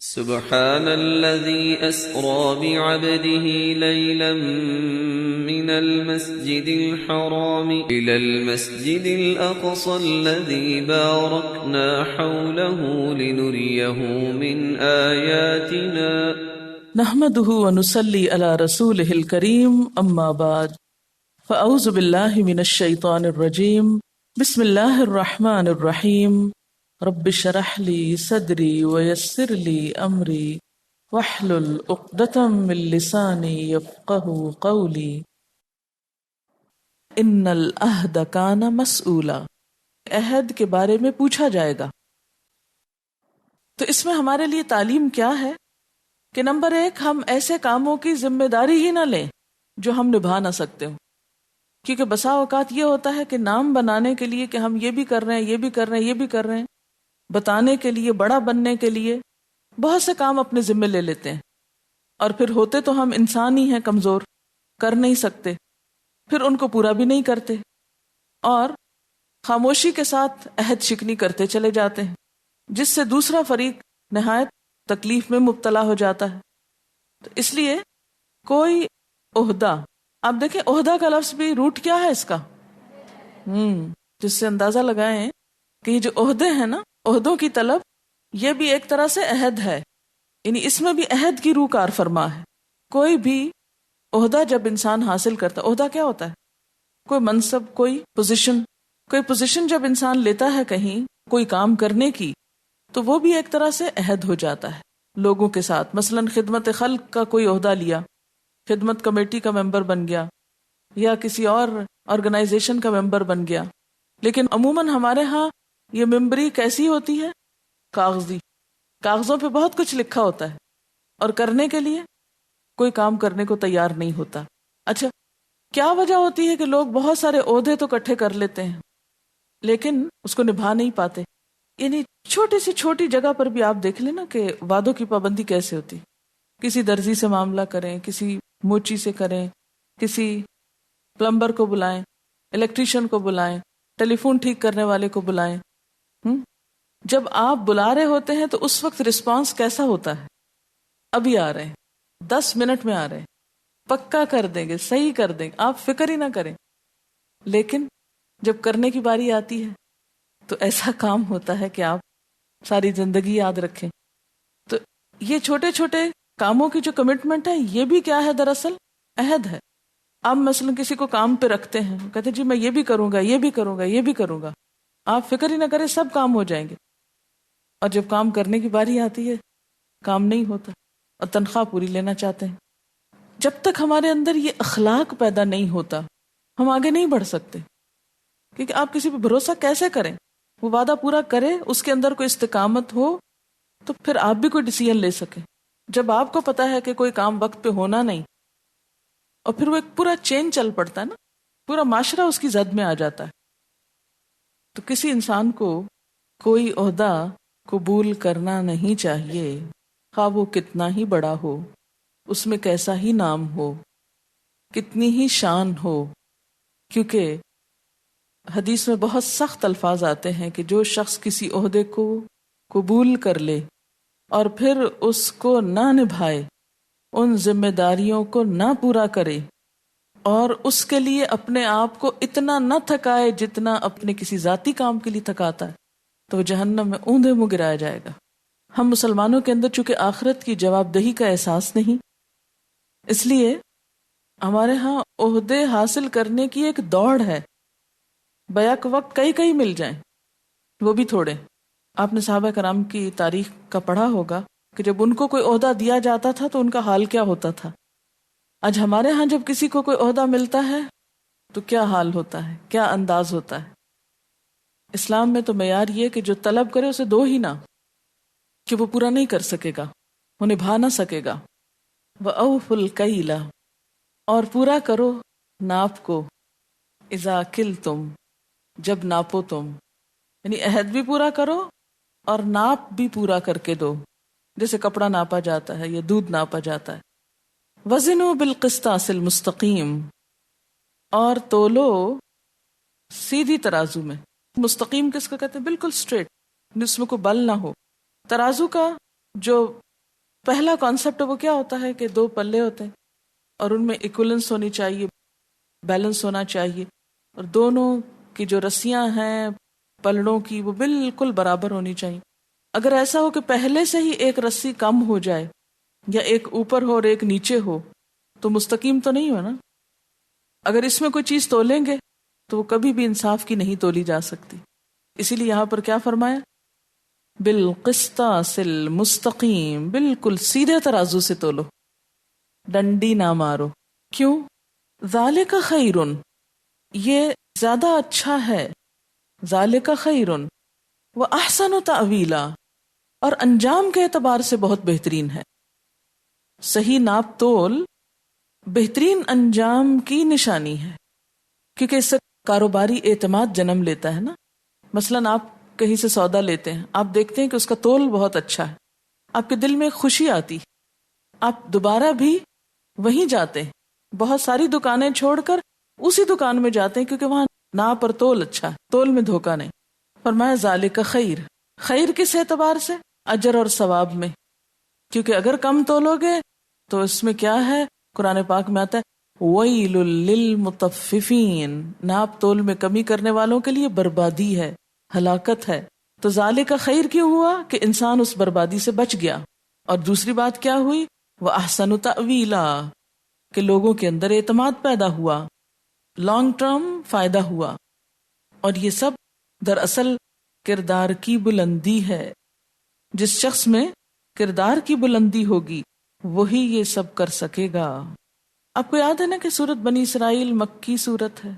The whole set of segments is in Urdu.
سبحان الذي أسرى بعبده ليلا من المسجد الحرام إلى المسجد الأقصى الذي باركنا حوله لنريه من آياتنا نحمده ونصلي على رسوله الكريم أما بعد فأعوذ بالله من الشيطان الرجيم بسم الله الرحمن الرحيم رب اشرح لي صدري ويسر لي امري واحلل عقدة من لساني يفقهوا قولي ان العہد کان مسئولا، عہد کے بارے میں پوچھا جائے گا۔ تو اس میں ہمارے لیے تعلیم کیا ہے کہ نمبر 1، ہم ایسے کاموں کی ذمہ داری ہی نہ لیں جو ہم نبھا نہ سکتے ہوں، کیونکہ بسا اوقات یہ ہوتا ہے کہ نام بنانے کے لیے کہ ہم یہ بھی کر رہے ہیں، یہ بھی کر رہے ہیں، یہ بھی کر رہے ہیں، بتانے کے لیے، بڑا بننے کے لیے بہت سے کام اپنے ذمہ لے لیتے ہیں، اور پھر ہوتے تو ہم انسان ہی ہیں، کمزور، کر نہیں سکتے، پھر ان کو پورا بھی نہیں کرتے، اور خاموشی کے ساتھ عہد شکنی کرتے چلے جاتے ہیں، جس سے دوسرا فریق نہایت تکلیف میں مبتلا ہو جاتا ہے۔ تو اس لیے کوئی عہدہ، آپ دیکھیں عہدہ کا لفظ بھی روٹ کیا ہے اس کا، جس سے اندازہ لگائیں کہ یہ جو عہدے ہیں نا، عہدوں کی طلب، یہ بھی ایک طرح سے عہد ہے، یعنی اس میں بھی عہد کی روح کار فرما ہے۔ کوئی بھی عہدہ جب انسان حاصل کرتا، عہدہ کیا ہوتا ہے؟ کوئی منصب، کوئی پوزیشن جب انسان لیتا ہے کہیں کوئی کام کرنے کی، تو وہ بھی ایک طرح سے عہد ہو جاتا ہے لوگوں کے ساتھ۔ مثلا خدمت خلق کا کوئی عہدہ لیا، خدمت کمیٹی کا ممبر بن گیا، یا کسی اور آرگنائزیشن کا ممبر بن گیا، لیکن عموماً ہمارے ہاں یہ ممبری کیسی ہوتی ہے؟ کاغذی، کاغذوں پہ بہت کچھ لکھا ہوتا ہے، اور کرنے کے لیے کوئی کام کرنے کو تیار نہیں ہوتا۔ اچھا، کیا وجہ ہوتی ہے کہ لوگ بہت سارے عہدے تو اکٹھے کر لیتے ہیں لیکن اس کو نبھا نہیں پاتے؟ یعنی چھوٹی سی چھوٹی جگہ پر بھی آپ دیکھ لیں نا کہ وعدوں کی پابندی کیسے ہوتی، کسی درزی سے معاملہ کریں، کسی موچی سے کریں، کسی پلمبر کو بلائیں، الیکٹریشین کو بلائیں، ٹیلی فون ٹھیک کرنے والے کو بلائیں، جب آپ بلا رہے ہوتے ہیں تو اس وقت رسپانس کیسا ہوتا ہے؟ ابھی آ رہے ہیں، 10 منٹ میں آ رہے ہیں، پکا کر دیں گے، صحیح کر دیں گے، آپ فکر ہی نہ کریں۔ لیکن جب کرنے کی باری آتی ہے تو ایسا کام ہوتا ہے کہ آپ ساری زندگی یاد رکھیں۔ تو یہ چھوٹے چھوٹے کاموں کی جو کمٹمنٹ ہے، یہ بھی کیا ہے؟ دراصل عہد ہے۔ آپ مثلا کسی کو کام پہ رکھتے ہیں، کہتے ہیں جی میں یہ بھی کروں گا، یہ بھی کروں گا، یہ بھی کروں گا، آپ فکر ہی نہ کریں، سب کام ہو جائیں گے، اور جب کام کرنے کی باری آتی ہے کام نہیں ہوتا، اور تنخواہ پوری لینا چاہتے ہیں۔ جب تک ہمارے اندر یہ اخلاق پیدا نہیں ہوتا ہم آگے نہیں بڑھ سکتے، کیونکہ آپ کسی پہ بھروسہ کیسے کریں؟ وہ وعدہ پورا کرے، اس کے اندر کوئی استقامت ہو تو پھر آپ بھی کوئی ڈیسیژن لے سکیں۔ جب آپ کو پتا ہے کہ کوئی کام وقت پہ ہونا نہیں، اور پھر وہ ایک پورا چین چل پڑتا ہے نا، پورا معاشرہ اس کی زد میں آ جاتا ہے۔ تو کسی انسان کو کوئی عہدہ قبول کرنا نہیں چاہیے، خواہ وہ کتنا ہی بڑا ہو، اس میں کیسا ہی نام ہو، کتنی ہی شان ہو، کیونکہ حدیث میں بہت سخت الفاظ آتے ہیں کہ جو شخص کسی عہدے کو قبول کر لے اور پھر اس کو نہ نبھائے، ان ذمہ داریوں کو نہ پورا کرے، اور اس کے لیے اپنے آپ کو اتنا نہ تھکائے جتنا اپنے کسی ذاتی کام کے لیے تھکاتا ہے، تو وہ جہنم میں اوندھے منہ گرایا جائے گا۔ ہم مسلمانوں کے اندر چونکہ آخرت کی جواب دہی کا احساس نہیں، اس لیے ہمارے ہاں عہدے حاصل کرنے کی ایک دوڑ ہے، بیک وقت کئی مل جائیں وہ بھی تھوڑے۔ آپ نے صحابہ کرام کی تاریخ کا پڑھا ہوگا کہ جب ان کو کوئی عہدہ دیا جاتا تھا تو ان کا حال کیا ہوتا تھا۔ آج ہمارے ہاں جب کسی کو کوئی عہدہ ملتا ہے تو کیا حال ہوتا ہے، کیا انداز ہوتا ہے۔ اسلام میں تو معیار یہ کہ جو طلب کرے اسے دو ہی نہ، کہ وہ پورا نہیں کر سکے گا، وہ نبھا نہ سکے گا۔ وَأَوْفُوا الْكَيْلَ، اور پورا کرو ناپ کو، اذا کلتم، جب ناپو تم، یعنی عہد بھی پورا کرو اور ناپ بھی پورا کر کے دو، جیسے کپڑا ناپا جاتا ہے یا دودھ ناپا جاتا ہے۔ وزنوا بالقسطاس المستقیم، اور تولو سیدھی ترازو میں۔ مستقیم کس کو کہتے ہیں؟ بالکل اسٹریٹ، جس میں کوئی بل نہ ہو۔ ترازو کا جو پہلا کانسیپٹ ہے وہ کیا ہوتا ہے کہ دو پلے ہوتے ہیں اور ان میں ایکولنس ہونی چاہیے، بیلنس ہونا چاہیے، اور دونوں کی جو رسیاں ہیں پلڑوں کی وہ بالکل برابر ہونی چاہیے۔ اگر ایسا ہو کہ پہلے سے ہی ایک رسی کم ہو جائے یا ایک اوپر ہو اور ایک نیچے ہو تو مستقیم تو نہیں ہو نا۔ اگر اس میں کوئی چیز تولیں گے تو وہ کبھی بھی انصاف کی نہیں تولی جا سکتی۔ اسی لیے یہاں پر کیا فرمایا؟ بالقسطاس المستقیم، بالکل سیدھے ترازو سے تولو، ڈنڈی نہ مارو۔ کیوں؟ ذالک خیرن، یہ زیادہ اچھا ہے، ذالک خیرن واحسن تأویلا، اور انجام کے اعتبار سے بہت بہترین ہے۔ صحیح ناپ تول بہترین انجام کی نشانی ہے، کیونکہ اس سے کاروباری اعتماد جنم لیتا ہے نا۔ مثلاً آپ کہیں سے سودا لیتے ہیں، آپ دیکھتے ہیں کہ اس کا تول بہت اچھا ہے، آپ کے دل میں خوشی آتی، آپ دوبارہ بھی وہیں جاتے ہیں، بہت ساری دکانیں چھوڑ کر اسی دکان میں جاتے ہیں کیونکہ وہاں ناپ اور تول اچھا ہے، تول میں دھوکہ نہیں۔ فرمایا ذالک خیر، خیر کس اعتبار سے؟ اجر اور ثواب میں، کیونکہ اگر کم تولو گے تو اس میں کیا ہے؟ قرآن پاک میں آتا ہے ویل للمطففین، ناپ تول میں کمی کرنے والوں کے لیے بربادی ہے، ہلاکت ہے۔ تو ذالک خیر کیوں ہوا؟ کہ انسان اس بربادی سے بچ گیا۔ اور دوسری بات کیا ہوئی؟ وَأَحْسَنُ تَأْوِيلًا، کہ لوگوں کے اندر اعتماد پیدا ہوا، لانگ ٹرم فائدہ ہوا۔ اور یہ سب دراصل کردار کی بلندی ہے۔ جس شخص میں کردار کی بلندی ہوگی وہی یہ سب کر سکے گا۔ آپ کو یاد ہے نا کہ سورت بنی اسرائیل مکی سورت ہے،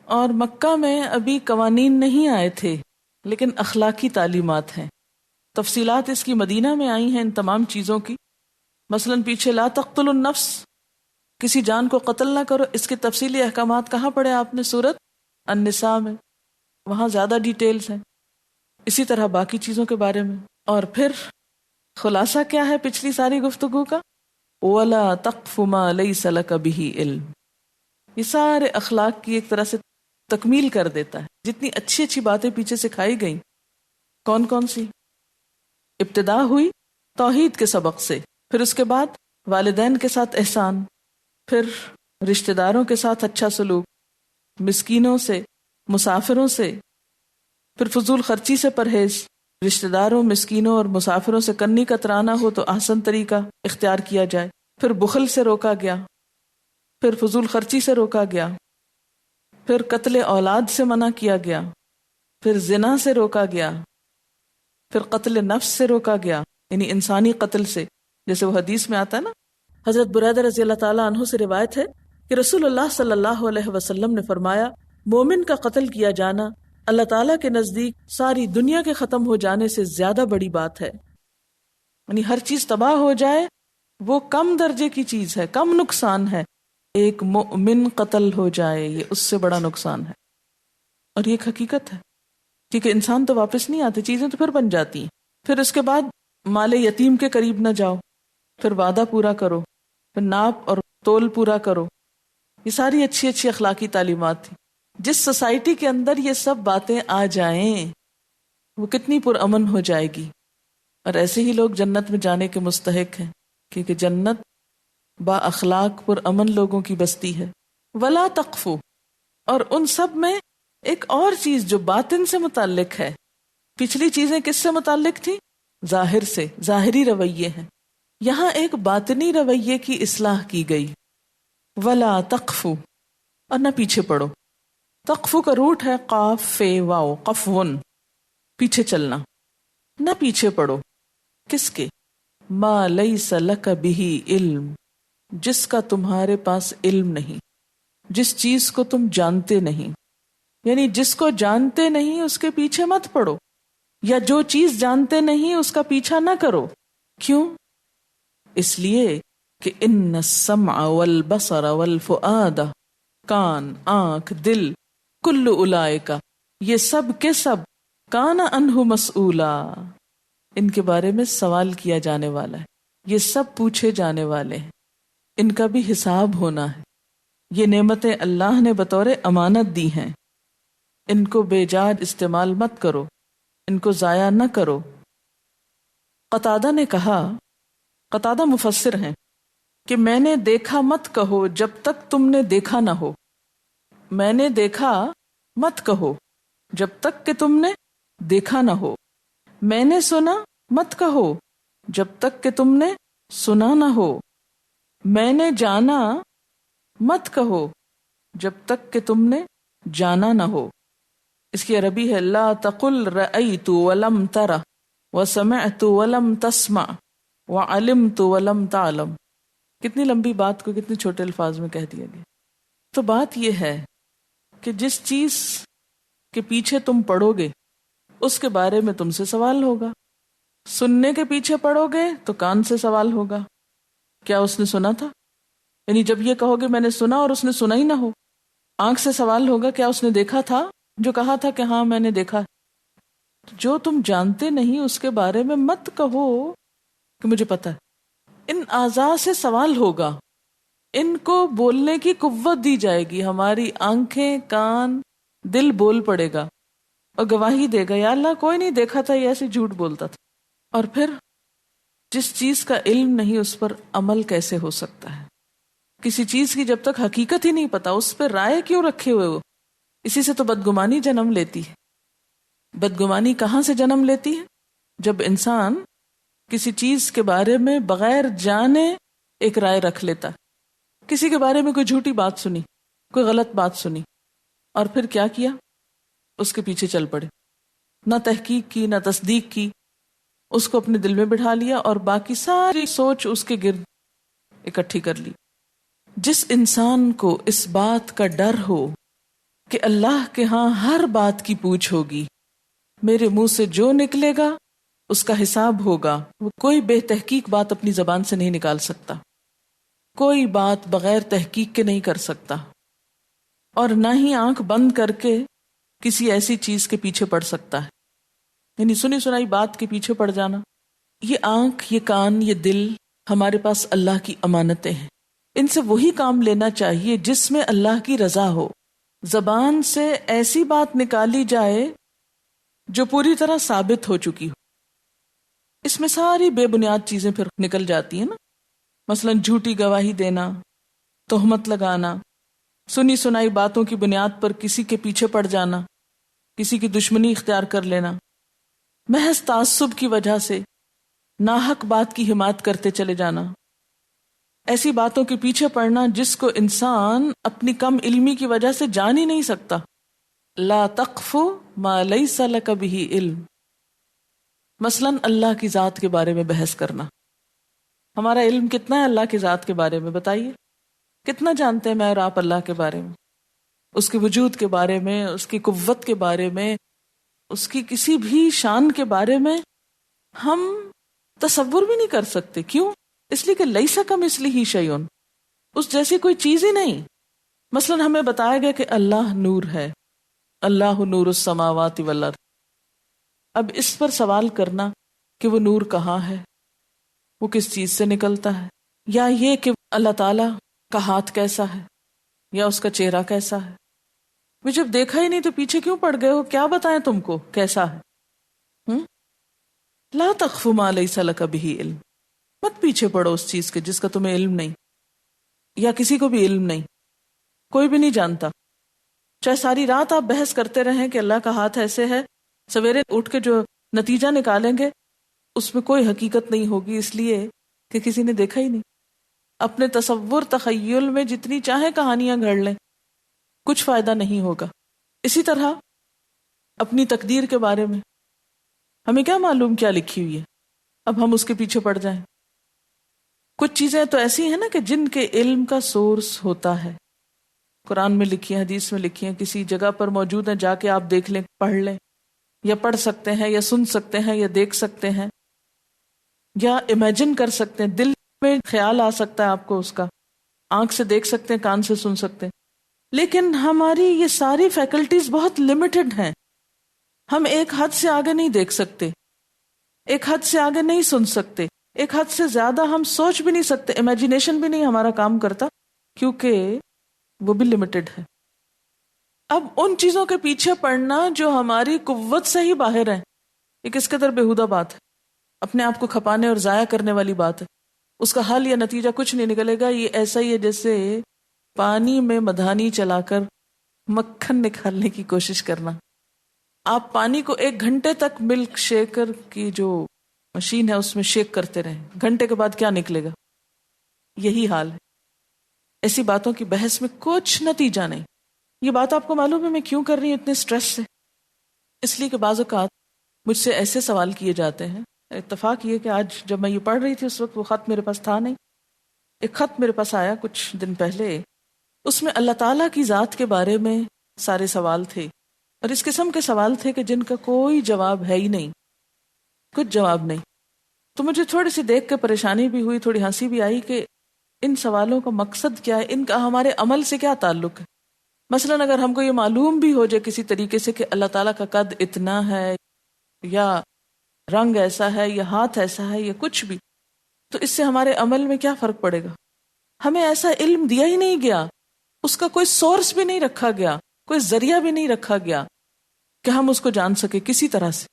اور مکہ میں ابھی قوانین نہیں آئے تھے لیکن اخلاقی تعلیمات ہیں۔ تفصیلات اس کی مدینہ میں آئی ہیں ان تمام چیزوں کی۔ مثلا پیچھے لا تقتلوا النفس، کسی جان کو قتل نہ کرو، اس کے تفصیلی احکامات کہاں پڑھے آپ نے؟ سورت النساء میں، وہاں زیادہ ڈیٹیلز ہیں۔ اسی طرح باقی چیزوں کے بارے میں۔ اور پھر خلاصہ کیا ہے پچھلی ساری گفتگو کا؟ وَلَا تَقْفُ مَا لَيْسَ لَكَ بِهِ عِلْمٌ، یہ سارے اخلاق کی ایک طرح سے تکمیل کر دیتا ہے۔ جتنی اچھی اچھی باتیں پیچھے سکھائی گئیں، کون کون سی؟ ابتدا ہوئی توحید کے سبق سے، پھر اس کے بعد والدین کے ساتھ احسان، پھر رشتہ داروں کے ساتھ اچھا سلوک، مسکینوں سے، مسافروں سے، پھر فضول خرچی سے پرہیز، رشتہ داروں، مسکینوں اور مسافروں سے کنی کترانا ہو تو احسن طریقہ اختیار کیا جائے، پھر بخل سے روکا گیا، پھر فضول خرچی سے روکا گیا، پھر قتل اولاد سے منع کیا گیا، پھر زنا سے روکا گیا، پھر قتل نفس سے روکا گیا، یعنی انسانی قتل سے، جیسے وہ حدیث میں آتا ہے نا، حضرت بریدہ رضی اللہ تعالیٰ عنہ سے روایت ہے کہ رسول اللہ صلی اللہ علیہ وسلم نے فرمایا، مومن کا قتل کیا جانا اللہ تعالیٰ کے نزدیک ساری دنیا کے ختم ہو جانے سے زیادہ بڑی بات ہے۔ یعنی ہر چیز تباہ ہو جائے وہ کم درجے کی چیز ہے، کم نقصان ہے، ایک مومن قتل ہو جائے یہ اس سے بڑا نقصان ہے۔ اور یہ ایک حقیقت ہے، کیونکہ انسان تو واپس نہیں آتے، چیزیں تو پھر بن جاتی ہیں۔ پھر اس کے بعد مال یتیم کے قریب نہ جاؤ، پھر وعدہ پورا کرو، پھر ناپ اور تول پورا کرو۔ یہ ساری اچھی اچھی اخلاقی تعلیمات تھی۔ جس سوسائٹی کے اندر یہ سب باتیں آ جائیں وہ کتنی پرامن ہو جائے گی، اور ایسے ہی لوگ جنت میں جانے کے مستحق ہیں، کیونکہ جنت با اخلاق پرامن لوگوں کی بستی ہے۔ ولا تقفو، اور ان سب میں ایک اور چیز جو باطن سے متعلق ہے۔ پچھلی چیزیں کس سے متعلق تھی؟ ظاہر سے، ظاہری رویے ہیں۔ یہاں ایک باطنی رویے کی اصلاح کی گئی۔ ولا تقفو، اور نہ پیچھے پڑو۔ تقفو کا روٹ ہے قاف فے واو، قفون، پیچھے چلنا۔ نہ پیچھے پڑو، کس کے؟ ما لیس لک بہ علم، جس کا تمہارے پاس علم نہیں، جس چیز کو تم جانتے نہیں، یعنی جس کو جانتے نہیں اس کے پیچھے مت پڑو، یا جو چیز جانتے نہیں اس کا پیچھا نہ کرو۔ کیوں؟ اس لیے کہ ان السمع والبصر والفؤاد، کان، آنکھ، دل، کل اولئک، یہ سب کے سب، کان عنہ مسئولا، ان کے بارے میں سوال کیا جانے والا ہے، یہ سب پوچھے جانے والے ہیں، ان کا بھی حساب ہونا ہے۔ یہ نعمتیں اللہ نے بطور امانت دی ہیں، ان کو بے جا استعمال مت کرو، ان کو ضائع نہ کرو۔ قتادہ نے کہا، قتادہ مفسر ہیں، کہ میں نے دیکھا مت کہو جب تک تم نے دیکھا نہ ہو. میں نے دیکھا مت کہو جب تک کہ تم نے دیکھا نہ ہو. میں نے سنا مت کہو جب تک کہ تم نے سنا نہ ہو. میں نے جانا مت کہو جب تک کہ تم نے جانا نہ ہو. اس کی عربی ہے لا تقل رأیت ولم تر وسمعت ولم تسمع وعلمت ولم تعلم. کتنی لمبی بات کو کتنے چھوٹے الفاظ میں کہہ دیا گیا. تو بات یہ ہے کہ جس چیز کے پیچھے تم پڑو گے اس کے بارے میں تم سے سوال ہوگا. سننے کے پیچھے پڑو گے تو کان سے سوال ہوگا، کیا اس نے سنا تھا؟ یعنی جب یہ کہو گے میں نے سنا اور اس نے سنا ہی نہ ہو. آنکھ سے سوال ہوگا، کیا اس نے دیکھا تھا جو کہا تھا کہ ہاں میں نے دیکھا. جو تم جانتے نہیں اس کے بارے میں مت کہو کہ مجھے پتا ہے. ان اعضاء سے سوال ہوگا، ان کو بولنے کی قوت دی جائے گی. ہماری آنکھیں، کان، دل بول پڑے گا اور گواہی دے گا، یا اللہ کوئی نہیں دیکھا تھا، یہ ایسے جھوٹ بولتا تھا. اور پھر جس چیز کا علم نہیں اس پر عمل کیسے ہو سکتا ہے؟ کسی چیز کی جب تک حقیقت ہی نہیں پتا اس پہ رائے کیوں رکھے ہوئے ہو؟ اسی سے تو بدگمانی جنم لیتی ہے. بدگمانی کہاں سے جنم لیتی ہے؟ جب انسان کسی چیز کے بارے میں بغیر جانے ایک رائے رکھ لیتا. کسی کے بارے میں کوئی جھوٹی بات سنی، کوئی غلط بات سنی، اور پھر کیا کیا؟ اس کے پیچھے چل پڑے. نہ تحقیق کی، نہ تصدیق کی، اس کو اپنے دل میں بٹھا لیا اور باقی ساری سوچ اس کے گرد اکٹھی کر لی. جس انسان کو اس بات کا ڈر ہو کہ اللہ کے ہاں ہر بات کی پوچھ ہوگی، میرے منہ سے جو نکلے گا اس کا حساب ہوگا، وہ کوئی بے تحقیق بات اپنی زبان سے نہیں نکال سکتا، کوئی بات بغیر تحقیق کے نہیں کر سکتا، اور نہ ہی آنکھ بند کر کے کسی ایسی چیز کے پیچھے پڑ سکتا ہے. یعنی سنی سنائی بات کے پیچھے پڑ جانا. یہ آنکھ، یہ کان، یہ دل ہمارے پاس اللہ کی امانتیں ہیں. ان سے وہی کام لینا چاہیے جس میں اللہ کی رضا ہو. زبان سے ایسی بات نکالی جائے جو پوری طرح ثابت ہو چکی ہو. اس میں ساری بے بنیاد چیزیں پھر نکل جاتی ہیں نا. مثلا جھوٹی گواہی دینا، تہمت لگانا، سنی سنائی باتوں کی بنیاد پر کسی کے پیچھے پڑ جانا، کسی کی دشمنی اختیار کر لینا، محض تعصب کی وجہ سے ناحق بات کی حمایت کرتے چلے جانا، ایسی باتوں کے پیچھے پڑنا جس کو انسان اپنی کم علمی کی وجہ سے جان ہی نہیں سکتا. لا تقف ما لیس لک بہ علم. مثلا اللہ کی ذات کے بارے میں بحث کرنا. ہمارا علم کتنا ہے اللہ کی ذات کے بارے میں؟ بتائیے کتنا جانتے ہیں میں اور آپ اللہ کے بارے میں، اس کے وجود کے بارے میں، اس کی قوت کے بارے میں، اس کی کسی بھی شان کے بارے میں ہم تصور بھی نہیں کر سکتے. کیوں؟ اس لیے کہ لیس کمثلہ شیء، اس جیسی کوئی چیز ہی نہیں. مثلا ہمیں بتایا گیا کہ اللہ نور ہے، اللہ نور السماوات والارض. اب اس پر سوال کرنا کہ وہ نور کہاں ہے، وہ کس چیز سے نکلتا ہے، یا یہ کہ اللہ تعالی کا ہاتھ کیسا ہے یا اس کا چہرہ کیسا ہے. وہ جب دیکھا ہی نہیں تو پیچھے کیوں پڑ گئے ہو؟ کیا بتائیں تم کو کیسا ہے؟ لا تخف ما لیس لک بہ علم. مت پیچھے پڑو اس چیز کے جس کا تمہیں علم نہیں، یا کسی کو بھی علم نہیں، کوئی بھی نہیں جانتا. چاہے ساری رات آپ بحث کرتے رہیں کہ اللہ کا ہاتھ ایسے ہے، سویرے اٹھ کے جو نتیجہ نکالیں گے اس میں کوئی حقیقت نہیں ہوگی، اس لیے کہ کسی نے دیکھا ہی نہیں. اپنے تصور تخیل میں جتنی چاہے کہانیاں گھڑ لیں، کچھ فائدہ نہیں ہوگا. اسی طرح اپنی تقدیر کے بارے میں ہمیں کیا معلوم کیا لکھی ہوئی ہے، اب ہم اس کے پیچھے پڑ جائیں. کچھ چیزیں تو ایسی ہیں نا کہ جن کے علم کا سورس ہوتا ہے، قرآن میں لکھی ہیں، حدیث میں لکھی ہیں، کسی جگہ پر موجود ہیں، جا کے آپ دیکھ لیں، پڑھ لیں، یا پڑھ سکتے ہیں، یا سن سکتے ہیں، یا دیکھ سکتے ہیں، یا امیجن کر سکتے ہیں، دل میں خیال آ سکتا ہے آپ کو اس کا، آنکھ سے دیکھ سکتے ہیں، کان سے سن سکتے ہیں. لیکن ہماری یہ ساری فیکلٹیز بہت لمیٹڈ ہیں. ہم ایک حد سے آگے نہیں دیکھ سکتے، ایک حد سے آگے نہیں سن سکتے، ایک حد سے زیادہ ہم سوچ بھی نہیں سکتے، امیجنیشن بھی نہیں ہمارا کام کرتا، کیونکہ وہ بھی لمیٹڈ ہے. اب ان چیزوں کے پیچھے پڑنا جو ہماری قوت سے ہی باہر ہیں، یہ کس قدر بےہودہ بات ہے. اپنے آپ کو کھپانے اور ضائع کرنے والی بات ہے. اس کا حل یا نتیجہ کچھ نہیں نکلے گا. یہ ایسا ہی ہے جیسے پانی میں مدھانی چلا کر مکھن نکالنے کی کوشش کرنا. آپ پانی کو 1 گھنٹے تک ملک شیکر کی جو مشین ہے اس میں شیک کرتے رہیں، گھنٹے کے بعد کیا نکلے گا؟ یہی حال ہے. ایسی باتوں کی بحث میں کچھ نتیجہ نہیں. یہ بات آپ کو معلوم ہے میں کیوں کر رہی ہوں اتنے سٹریس سے؟ اس لیے کہ بعض اوقات مجھ سے ایسے سوال کیے جاتے ہیں. اتفاق یہ کہ آج جب میں یہ پڑھ رہی تھی اس وقت وہ خط میرے پاس تھا نہیں. ایک خط میرے پاس آیا کچھ دن پہلے، اس میں اللہ تعالیٰ کی ذات کے بارے میں سارے سوال تھے، اور اس قسم کے سوال تھے کہ جن کا کوئی جواب ہے ہی نہیں، کچھ جواب نہیں. تو مجھے تھوڑی سی دیکھ کے پریشانی بھی ہوئی، تھوڑی ہنسی بھی آئی کہ ان سوالوں کا مقصد کیا ہے، ان کا ہمارے عمل سے کیا تعلق ہے. مثلا اگر ہم کو یہ معلوم بھی ہو جائے کسی طریقے سے کہ اللہ تعالیٰ کا قد اتنا ہے، یا رنگ ایسا ہے، یا ہاتھ ایسا ہے، یا کچھ بھی، تو اس سے ہمارے عمل میں کیا فرق پڑے گا؟ ہمیں ایسا علم دیا ہی نہیں گیا، اس کا کوئی سورس بھی نہیں رکھا گیا، کوئی ذریعہ بھی نہیں رکھا گیا کہ ہم اس کو جان سکے کسی طرح سے.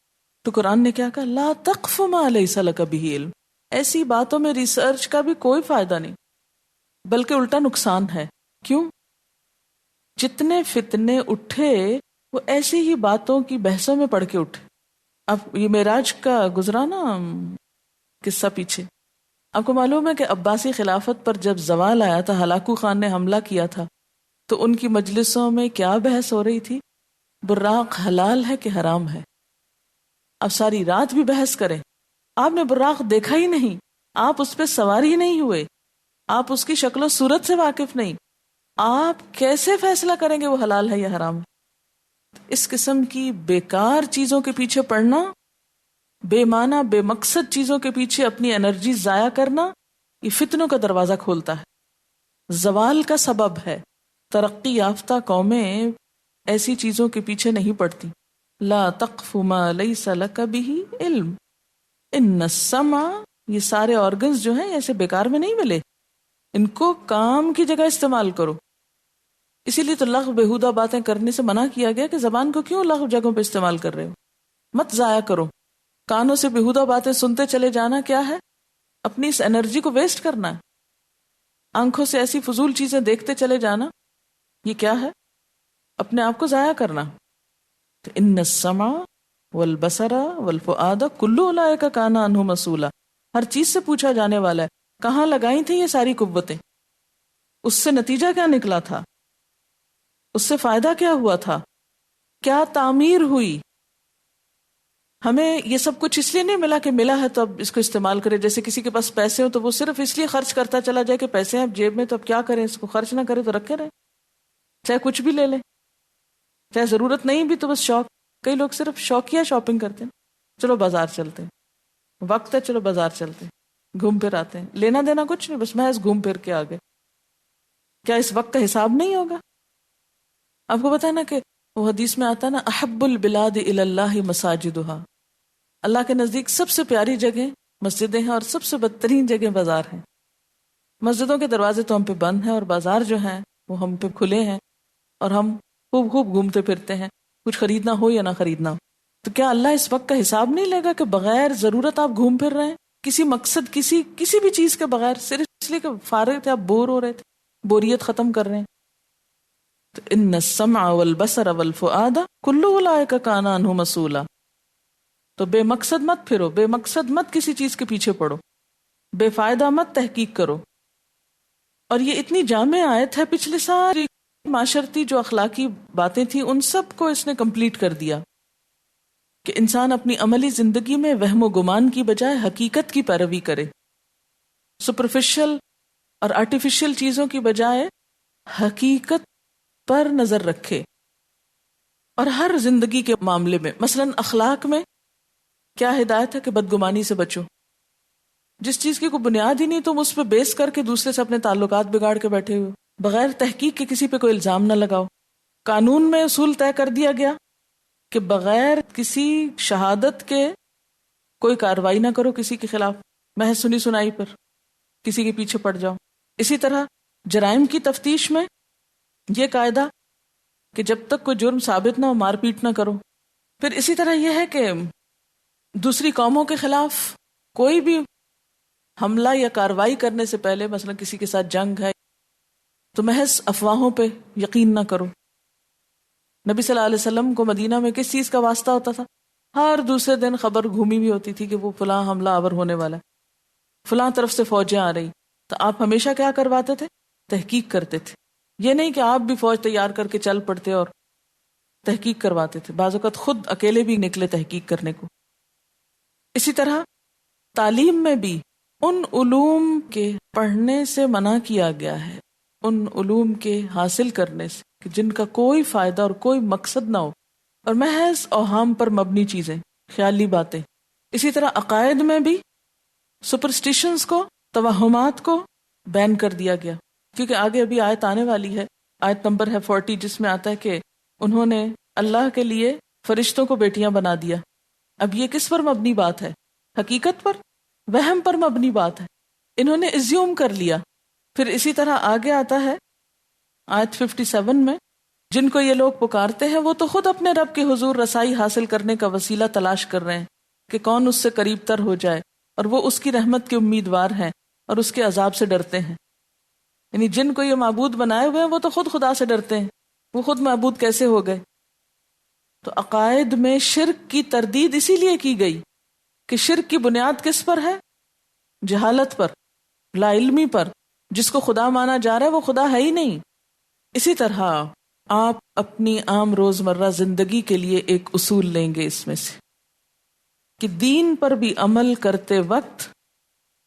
تو قرآن نے کیا کہا؟ لا تقف ما لیس لک بہ علم. ایسی باتوں میں ریسرچ کا بھی کوئی فائدہ نہیں، بلکہ الٹا نقصان ہے. کیوں؟ جتنے فتنے اٹھے وہ ایسی ہی باتوں کی بحثوں میں پڑھ کے اٹھے. اب یہ معراج کا گزرا نا قصہ پیچھے، آپ کو معلوم ہے کہ عباسی خلافت پر جب زوال آیا تھا، ہلاکو خان نے حملہ کیا تھا، تو ان کی مجلسوں میں کیا بحث ہو رہی تھی؟ براق حلال ہے کہ حرام ہے. اب ساری رات بھی بحث کریں، آپ نے براق دیکھا ہی نہیں، آپ اس پہ سوار ہی نہیں ہوئے، آپ اس کی شکل و صورت سے واقف نہیں، آپ کیسے فیصلہ کریں گے وہ حلال ہے یا حرام ہے؟ اس قسم کی بیکار چیزوں کے پیچھے پڑنا، بے معنی بے مقصد چیزوں کے پیچھے اپنی انرجی ضائع کرنا، یہ فتنوں کا دروازہ کھولتا ہے، زوال کا سبب ہے. ترقی یافتہ قومیں ایسی چیزوں کے پیچھے نہیں پڑتی. لا تقف ما لیس لک بہ علم ان السمع. یہ سارے آرگنز جو ہیں ایسے بیکار میں نہیں ملے، ان کو کام کی جگہ استعمال کرو. اسی لیے تو لغو بےہودہ باتیں کرنے سے منع کیا گیا کہ زبان کو کیوں لغو جگہوں پہ استعمال کر رہے ہو، مت ضائع کرو. کانوں سے بےہودہ باتیں سنتے چلے جانا کیا ہے؟ اپنی اس انرجی کو ویسٹ کرنا ہے. آنکھوں سے ایسی فضول چیزیں دیکھتے چلے جانا، یہ کیا ہے؟ اپنے آپ کو ضائع کرنا. تو ان السمع والبصر والفؤاد کل اولئک کان عنہ مسئولا. ہر چیز سے پوچھا جانے والا ہے. کہاں لگائی تھیں یہ ساری قوتیں؟ اس سے نتیجہ کیا نکلا تھا؟ اس سے فائدہ کیا ہوا تھا؟ کیا تعمیر ہوئی؟ ہمیں یہ سب کچھ اس لیے نہیں ملا کہ ملا ہے تو اب اس کو استعمال کرے. جیسے کسی کے پاس پیسے ہو تو وہ صرف اس لیے خرچ کرتا چلا جائے کہ پیسے ہیں اب جیب میں تو اب کیا کریں، اس کو خرچ نہ کرے تو رکھے رہے، چاہے کچھ بھی لے لے، چاہے ضرورت نہیں بھی تو بس شوق. کئی لوگ صرف شوقیہ شاپنگ کرتے ہیں، چلو بازار چلتے ہیں، وقت ہے چلو بازار چلتے ہیں، گھوم پھر آتے ہیں، لینا دینا کچھ نہیں، بس محض گھوم پھر کے آگے. کیا اس وقت کا حساب نہیں ہوگا؟ آپ کو پتا ہے نا کہ وہ حدیث میں آتا ہے نا، احب البلاد الی اللہ مساجدها. اللہ کے نزدیک سب سے پیاری جگہ مسجدیں ہیں اور سب سے بدترین جگہ بازار ہیں. مسجدوں کے دروازے تو ہم پہ بند ہیں اور بازار جو ہیں وہ ہم پہ کھلے ہیں، اور ہم خوب خوب گھومتے پھرتے ہیں، کچھ خریدنا ہو یا نہ خریدنا ہو. تو کیا اللہ اس وقت کا حساب نہیں لے گا کہ بغیر ضرورت آپ گھوم پھر رہے ہیں، کسی مقصد کسی بھی چیز کے بغیر، صرف اس لیے کہ فارغ تھے، آپ بور ہو رہے تھے، بوریت ختم کر رہے ہیں. تو ان السمع والبصر والفؤاد کل اولئک کان عنہ مسئولا. تو بے مقصد مت پھرو، بے مقصد مت کسی چیز کے پیچھے پڑو، بے فائدہ مت تحقیق کرو. اور یہ اتنی جامع آیت ہے، پچھلے ساری معاشرتی جو اخلاقی باتیں تھیں ان سب کو اس نے کمپلیٹ کر دیا کہ انسان اپنی عملی زندگی میں وہم و گمان کی بجائے حقیقت کی پیروی کرے، سپرفیشل اور آرٹیفیشل چیزوں کی بجائے حقیقت پر نظر رکھے. اور ہر زندگی کے معاملے میں، مثلا اخلاق میں کیا ہدایت ہے کہ بدگمانی سے بچو. جس چیز کی کوئی بنیاد ہی نہیں تم اس پہ بیس کر کے دوسرے سے اپنے تعلقات بگاڑ کے بیٹھے ہوئے، بغیر تحقیق کے کسی پہ کوئی الزام نہ لگاؤ. قانون میں اصول طے کر دیا گیا کہ بغیر کسی شہادت کے کوئی کارروائی نہ کرو کسی کے خلاف، محض سنی سنائی پر کسی کے پیچھے پڑ جاؤ. اسی طرح جرائم کی تفتیش میں یہ قاعدہ کہ جب تک کوئی جرم ثابت نہ ہو مار پیٹ نہ کرو. پھر اسی طرح یہ ہے کہ دوسری قوموں کے خلاف کوئی بھی حملہ یا کاروائی کرنے سے پہلے، مثلا کسی کے ساتھ جنگ ہے، تو محض افواہوں پہ یقین نہ کرو۔ نبی صلی اللہ علیہ وسلم کو مدینہ میں کس چیز کا واسطہ ہوتا تھا؟ ہر دوسرے دن خبر گھومی بھی ہوتی تھی کہ وہ فلاں حملہ آور ہونے والا ہے، فلاں طرف سے فوجیں آ رہی، تو آپ ہمیشہ کیا کرواتے تھے؟ تحقیق کرتے تھے۔ یہ نہیں کہ آپ بھی فوج تیار کر کے چل پڑتے اور تحقیق کرواتے تھے، بعض اوقات خود اکیلے بھی نکلے تحقیق کرنے کو۔ اسی طرح تعلیم میں بھی ان علوم کے پڑھنے سے منع کیا گیا ہے، ان علوم کے حاصل کرنے سے کہ جن کا کوئی فائدہ اور کوئی مقصد نہ ہو، اور محض اوہام پر مبنی چیزیں، خیالی باتیں۔ اسی طرح عقائد میں بھی سپرسٹیشنز کو، توہمات کو بین کر دیا گیا، کیونکہ آگے ابھی آیت آنے والی ہے، آیت نمبر ہے 40، جس میں آتا ہے کہ انہوں نے اللہ کے لیے فرشتوں کو بیٹیاں بنا دیا۔ اب یہ کس پر مبنی بات ہے؟ حقیقت پر، وہم پر مبنی بات ہے، انہوں نے ایزیوم کر لیا۔ پھر اسی طرح آگے آتا ہے آیت 57 میں، جن کو یہ لوگ پکارتے ہیں وہ تو خود اپنے رب کے حضور رسائی حاصل کرنے کا وسیلہ تلاش کر رہے ہیں کہ کون اس سے قریب تر ہو جائے، اور وہ اس کی رحمت کے امیدوار ہیں اور اس کے عذاب سے ڈرتے ہیں۔ یعنی جن کو یہ معبود بنائے ہوئے ہیں وہ تو خود خدا سے ڈرتے ہیں، وہ خود معبود کیسے ہو گئے؟ تو عقائد میں شرک کی تردید اسی لیے کی گئی کہ شرک کی بنیاد کس پر ہے؟ جہالت پر، لا علمی پر۔ جس کو خدا مانا جا رہا ہے وہ خدا ہے ہی نہیں۔ اسی طرح آپ اپنی عام روزمرہ زندگی کے لیے ایک اصول لیں گے اس میں سے کہ دین پر بھی عمل کرتے وقت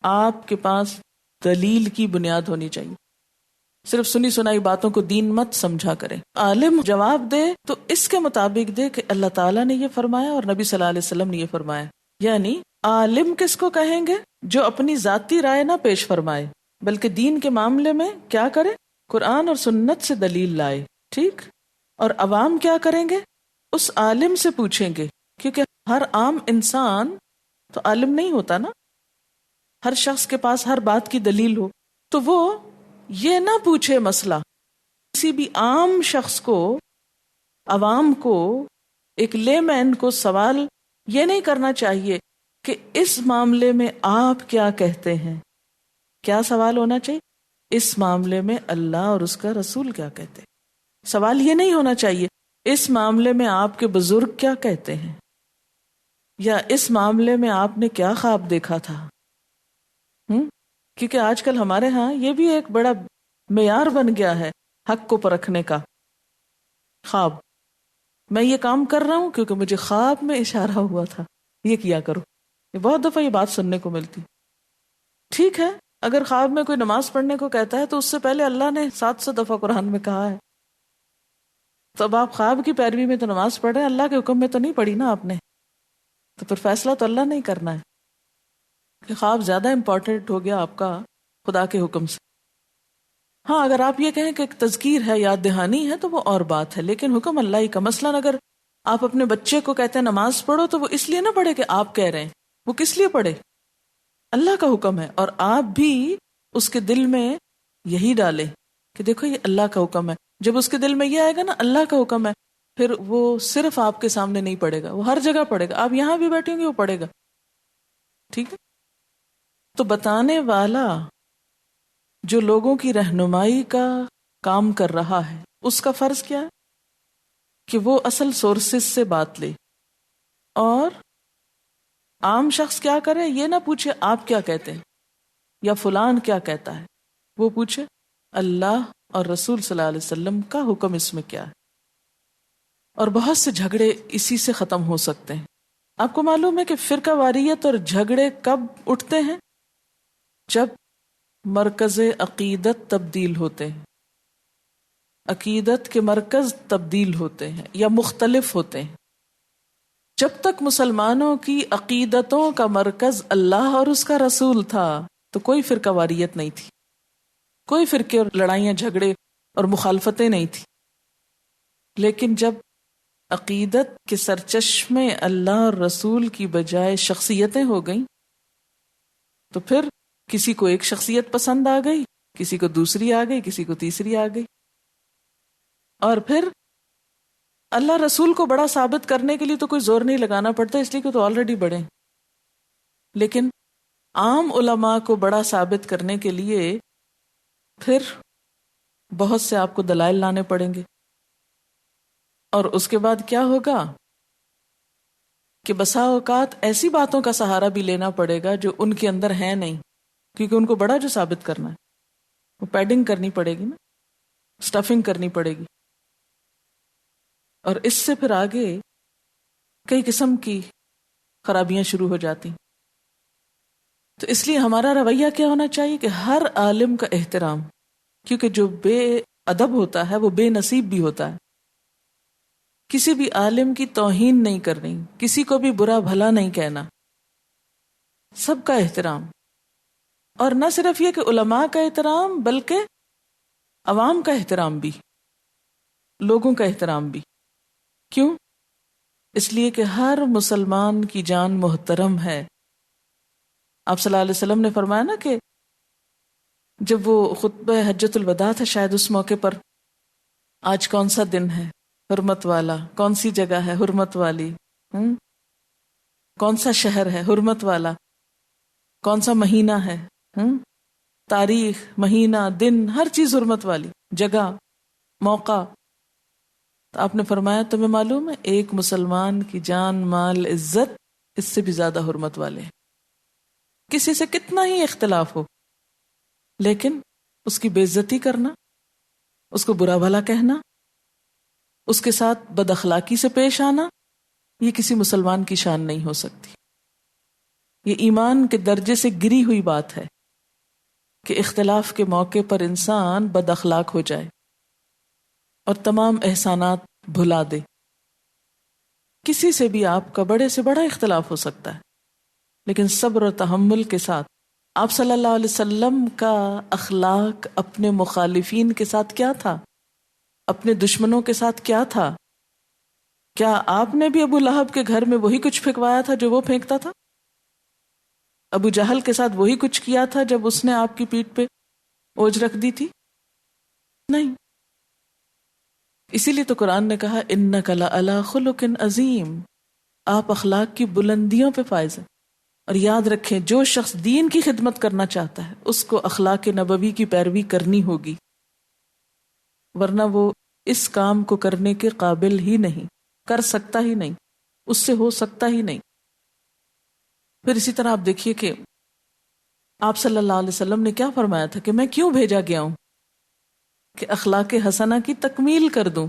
آپ کے پاس دلیل کی بنیاد ہونی چاہیے۔ صرف سنی سنائی باتوں کو دین مت سمجھا کریں۔ عالم جواب دے تو اس کے مطابق دے کہ اللہ تعالیٰ نے یہ فرمایا اور نبی صلی اللہ علیہ وسلم نے یہ فرمایا۔ یعنی عالم کس کو کہیں گے؟ جو اپنی ذاتی رائے نہ پیش فرمائے بلکہ دین کے معاملے میں کیا کرے؟ قرآن اور سنت سے دلیل لائے، ٹھیک؟ اور عوام کیا کریں گے؟ اس عالم سے پوچھیں گے، کیونکہ ہر عام انسان تو عالم نہیں ہوتا نا، ہر شخص کے پاس ہر بات کی دلیل ہو، تو وہ یہ نہ پوچھے مسئلہ۔ کسی بھی عام شخص کو، عوام کو، ایک لے مین کو سوال یہ نہیں کرنا چاہیے کہ اس معاملے میں آپ کیا کہتے ہیں۔ کیا سوال ہونا چاہیے؟ اس معاملے میں اللہ اور اس کا رسول کیا کہتے ہیں۔ سوال یہ نہیں ہونا چاہیے اس معاملے میں آپ کے بزرگ کیا کہتے ہیں، یا اس معاملے میں آپ نے کیا خواب دیکھا تھا۔ کیونکہ آج کل ہمارے ہاں یہ بھی ایک بڑا معیار بن گیا ہے حق کو پرکھنے کا۔ خواب، میں یہ کام کر رہا ہوں کیونکہ مجھے خواب میں اشارہ ہوا تھا، یہ کیا کرو۔ یہ بہت دفعہ یہ بات سننے کو ملتی۔ ٹھیک ہے، اگر خواب میں کوئی نماز پڑھنے کو کہتا ہے تو اس سے پہلے اللہ نے 700 دفعہ قرآن میں کہا ہے، تو اب آپ خواب کی پیروی میں تو نماز پڑھ رہے ہیں، اللہ کے حکم میں تو نہیں پڑھی نا آپ نے، تو پھر فیصلہ تو اللہ نہیں کرنا ہے کہ خواب زیادہ امپورٹنٹ ہو گیا آپ کا خدا کے حکم سے۔ ہاں، اگر آپ یہ کہیں کہ ایک تذکیر ہے، یاد دہانی ہے، تو وہ اور بات ہے، لیکن حکم اللہ ہی کا۔ مثلاً اگر آپ اپنے بچے کو کہتے ہیں نماز پڑھو تو وہ اس لیے نہ پڑھے کہ آپ کہہ رہے ہیں، وہ کس لیے پڑھے؟ اللہ کا حکم ہے، اور آپ بھی اس کے دل میں یہی ڈالیں کہ دیکھو یہ اللہ کا حکم ہے۔ جب اس کے دل میں یہ آئے گا نا اللہ کا حکم ہے، پھر وہ صرف آپ کے سامنے نہیں پڑھے گا، وہ ہر جگہ پڑھے گا، آپ یہاں بھی بیٹھیں گے وہ پڑھے گا، ٹھیک ہے؟ تو بتانے والا جو لوگوں کی رہنمائی کا کام کر رہا ہے، اس کا فرض کیا ہے کہ وہ اصل سورسز سے بات لے، اور عام شخص کیا کرے؟ یہ نہ پوچھے آپ کیا کہتے ہیں یا فلان کیا کہتا ہے، وہ پوچھے اللہ اور رسول صلی اللہ علیہ وسلم کا حکم اس میں کیا ہے۔ اور بہت سے جھگڑے اسی سے ختم ہو سکتے ہیں۔ آپ کو معلوم ہے کہ فرقہ واریت اور جھگڑے کب اٹھتے ہیں؟ جب مرکز عقیدت تبدیل ہوتے ہیں، عقیدت کے مرکز تبدیل ہوتے ہیں یا مختلف ہوتے ہیں۔ جب تک مسلمانوں کی عقیدتوں کا مرکز اللہ اور اس کا رسول تھا تو کوئی فرقہ واریت نہیں تھی، کوئی فرقے اور لڑائیاں جھگڑے اور مخالفتیں نہیں تھی۔ لیکن جب عقیدت کے سرچشمے اللہ اور رسول کی بجائے شخصیتیں ہو گئیں تو پھر کسی کو ایک شخصیت پسند آ گئی، کسی کو دوسری آ گئی، کسی کو تیسری آ گئی، اور پھر اللہ رسول کو بڑا ثابت کرنے کے لیے تو کوئی زور نہیں لگانا پڑتا، اس لیے کہ تو آلریڈی بڑے ہیں۔ لیکن عام علماء کو بڑا ثابت کرنے کے لیے پھر بہت سے آپ کو دلائل لانے پڑیں گے، اور اس کے بعد کیا ہوگا کہ بسا اوقات ایسی باتوں کا سہارا بھی لینا پڑے گا جو ان کے اندر ہے نہیں، کیونکہ ان کو بڑا جو ثابت کرنا ہے وہ پیڈنگ کرنی پڑے گی نا، سٹفنگ کرنی پڑے گی، اور اس سے پھر آگے کئی قسم کی خرابیاں شروع ہو جاتی. تو اس لیے ہمارا رویہ کیا ہونا چاہیے کہ ہر عالم کا احترام، کیونکہ جو بے ادب ہوتا ہے وہ بے نصیب بھی ہوتا ہے. کسی بھی عالم کی توہین نہیں کرنی، کسی کو بھی برا بھلا نہیں کہنا، سب کا احترام. اور نہ صرف یہ کہ علماء کا احترام بلکہ عوام کا احترام بھی، لوگوں کا احترام بھی. کیوں؟ اس لیے کہ ہر مسلمان کی جان محترم ہے. آپ صلی اللہ علیہ وسلم نے فرمایا نا کہ جب وہ خطبہ حجۃ الوداع تھا، شاید اس موقع پر، آج کون سا دن ہے حرمت والا، کون سی جگہ ہے حرمت والی، کون سا شہر ہے حرمت والا، کون سا مہینہ ہے، تاریخ، مہینہ، دن، ہر چیز حرمت والی، جگہ، موقع. تو آپ نے فرمایا تمہیں معلوم ہے ایک مسلمان کی جان، مال، عزت اس سے بھی زیادہ حرمت والے ہیں. کسی سے کتنا ہی اختلاف ہو لیکن اس کی بے عزتی کرنا، اس کو برا بھلا کہنا، اس کے ساتھ بد اخلاقی سے پیش آنا، یہ کسی مسلمان کی شان نہیں ہو سکتی. یہ ایمان کے درجے سے گری ہوئی بات ہے کہ اختلاف کے موقع پر انسان بد اخلاق ہو جائے اور تمام احسانات بھلا دے. کسی سے بھی آپ کا بڑے سے بڑا اختلاف ہو سکتا ہے، لیکن صبر و تحمل کے ساتھ. آپ صلی اللہ علیہ وسلم کا اخلاق اپنے مخالفین کے ساتھ کیا تھا؟ اپنے دشمنوں کے ساتھ کیا تھا؟ کیا آپ نے بھی ابو لہب کے گھر میں وہی کچھ پھینکوایا تھا جو وہ پھینکتا تھا؟ ابو جہل کے ساتھ وہی کچھ کیا تھا جب اس نے آپ کی پیٹھ پہ اوجھ رکھ دی تھی؟ نہیں. اسی لیے تو قرآن نے کہا اِنَّكَ لَعَلَىٰ خُلُقٍ عَظِيمٍ، آپ اخلاق کی بلندیوں پہ فائز ہیں. اور یاد رکھیں جو شخص دین کی خدمت کرنا چاہتا ہے اس کو اخلاق نبوی کی پیروی کرنی ہوگی، ورنہ وہ اس کام کو کرنے کے قابل ہی نہیں، کر سکتا ہی نہیں، اس سے ہو سکتا ہی نہیں. پھر اسی طرح آپ دیکھیے کہ آپ صلی اللہ علیہ وسلم نے کیا فرمایا تھا کہ میں کیوں بھیجا گیا ہوں کہ اخلاق حسنہ کی تکمیل کر دوں،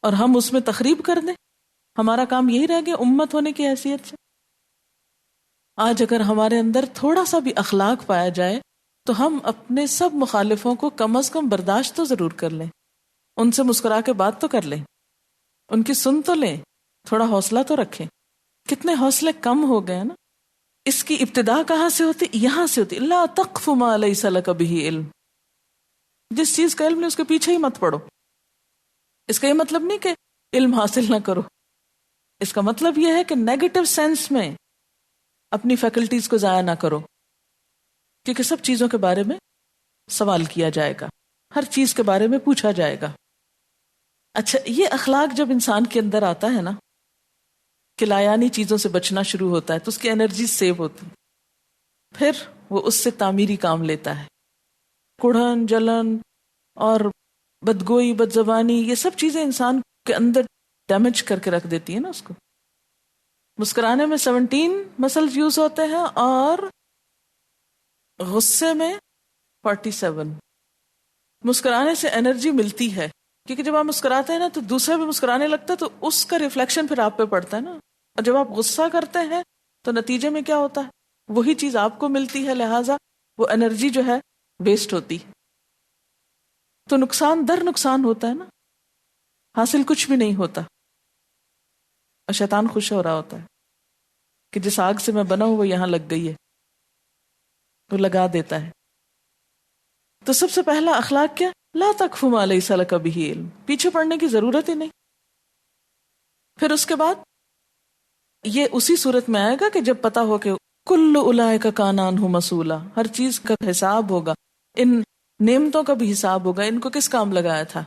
اور ہم اس میں تخریب کر دیں. ہمارا کام یہی رہ گیا امت ہونے کی حیثیت سے. آج اگر ہمارے اندر تھوڑا سا بھی اخلاق پایا جائے تو ہم اپنے سب مخالفوں کو کم از کم برداشت تو ضرور کر لیں، ان سے مسکرا کے بات تو کر لیں، ان کی سن تو لیں، تھوڑا حوصلہ تو رکھیں. کتنے حوصلے کم ہو گئے نا. اس کی ابتدا کہاں سے ہوتی؟ یہاں سے ہوتی. لا تقف ما لیس لک بہ علم، جس چیز کا علم نہیں اس کے پیچھے ہی مت پڑو. اس کا یہ مطلب نہیں کہ علم حاصل نہ کرو، اس کا مطلب یہ ہے کہ نیگیٹو سینس میں اپنی فیکلٹیز کو ضائع نہ کرو، کیونکہ سب چیزوں کے بارے میں سوال کیا جائے گا، ہر چیز کے بارے میں پوچھا جائے گا. اچھا، یہ اخلاق جب انسان کے اندر آتا ہے نا کہ لایانی چیزوں سے بچنا شروع ہوتا ہے تو اس کی انرجی سیو ہوتی، پھر وہ اس سے تعمیری کام لیتا ہے. کڑھن، جلن اور بدگوئی، بد زبانی، یہ سب چیزیں انسان کے اندر ڈیمیج کر کے رکھ دیتی ہیں نا اس کو. مسکرانے میں 17 مسلز یوز ہوتے ہیں اور غصے میں 47. مسکرانے سے انرجی ملتی ہے، کیونکہ جب آپ مسکراتے ہیں نا تو دوسرا بھی مسکرانے لگتا ہے، تو اس کا ریفلیکشن پھر آپ پہ پڑتا ہے نا. اور جب آپ غصہ کرتے ہیں تو نتیجے میں کیا ہوتا ہے؟ وہی چیز آپ کو ملتی ہے، لہٰذا وہ انرجی جو ہے ویسٹ ہوتی، تو نقصان در نقصان ہوتا ہے نا، حاصل کچھ بھی نہیں ہوتا. اور شیطان خوش ہو رہا ہوتا ہے کہ جس آگ سے میں بنا ہوں وہ یہاں لگ گئی ہے، وہ لگا دیتا ہے. تو سب سے پہلا اخلاق کیا؟ لا تقف ما لیس لک بہ علم، پیچھے پڑنے کی ضرورت ہی نہیں. پھر اس کے بعد یہ اسی صورت میں آئے گا کہ جب پتا ہو کہ کل اولئک کان عنہ مسئولا، ہر چیز کا حساب ہوگا، ان نعمتوں کا بھی حساب ہوگا، ان کو کس کام لگایا تھا.